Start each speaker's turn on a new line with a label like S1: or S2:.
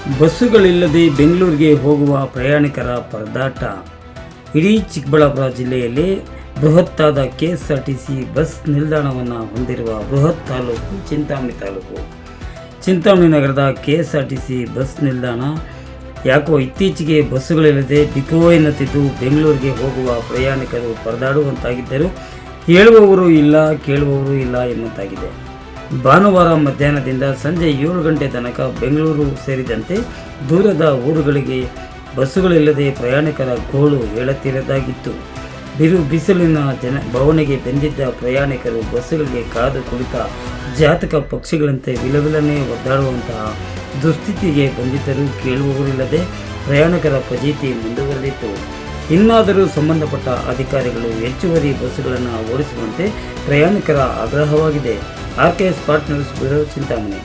S1: ಬಸ್ಸುಗಳಿಲ್ಲದೆ ಬೆಂಗಳೂರಿಗೆ ಹೋಗುವ ಪ್ರಯಾಣಿಕರ ಪರದಾಟ. ಇಡೀ ಚಿಕ್ಕಬಳ್ಳಾಪುರ ಜಿಲ್ಲೆಯಲ್ಲಿ ಬೃಹತ್ತಾದ ಕೆಎಸ್ಆರ್ಟಿಸಿ ಬಸ್ ನಿಲ್ದಾಣವನ್ನು ಹೊಂದಿರುವ ಬೃಹತ್ ತಾಲೂಕು ಚಿಂತಾಮಣಿ ತಾಲೂಕು. ಚಿಂತಾಮಣಿ ನಗರದ ಕೆಎಸ್ಆರ್ಟಿಸಿ ಬಸ್ ನಿಲ್ದಾಣ ಯಾಕೋ ಇತ್ತೀಚೆಗೆ ಬಸ್ಸುಗಳಿಲ್ಲದೆ ಬಿಕೋ ಎನ್ನುತ್ತಿದ್ದು ಬೆಂಗಳೂರಿಗೆ ಹೋಗುವ ಪ್ರಯಾಣಿಕರು ಪರದಾಡುವಂತಾಗಿದ್ದರೂ ಹೇಳುವವರು ಇಲ್ಲ, ಕೇಳುವವರು ಇಲ್ಲ ಎನ್ನುವಂತಾಗಿದೆ. ಭಾನುವಾರ ಮಧ್ಯಾಹ್ನದಿಂದ ಸಂಜೆ 7 ಗಂಟೆ ತನಕ ಬೆಂಗಳೂರು ಸೇರಿದಂತೆ ದೂರದ ಊರುಗಳಿಗೆ ಬಸ್ಸುಗಳಿಲ್ಲದೆ ಪ್ರಯಾಣಿಕರ ಗೋಳು ಹೇಳುತ್ತಿರದಾಗಿತ್ತು. ಬಿರು ಬಿಸಿಲಿನ ಬವಣೆಗೆ ಬೆಂದಿದ್ದ ಪ್ರಯಾಣಿಕರು ಬಸ್ಸುಗಳಿಗೆ ಕಾದು ಕುಳಿತ ಜಾತಕ ಪಕ್ಷಿಗಳಂತೆ ವಿಲವಿಲನೆ ಒದ್ದಾಡುವಂತಹ ದುಸ್ಥಿತಿಗೆ ಬಂದಿದ್ದರೂ ಕೇಳುವವರಿಲ್ಲದೆ ಪ್ರಯಾಣಿಕರ ಫಜೀತಿ ಮುಂದುವರೆದಿತ್ತು. ಇನ್ನಾದರೂ ಸಂಬಂಧಪಟ್ಟ ಅಧಿಕಾರಿಗಳು ಹೆಚ್ಚುವರಿ ಬಸ್ಸುಗಳನ್ನು ಓಡಿಸುವಂತೆ ಪ್ರಯಾಣಿಕರ ಆಗ್ರಹವಾಗಿದೆ. RKS partners bureau, Chintamani.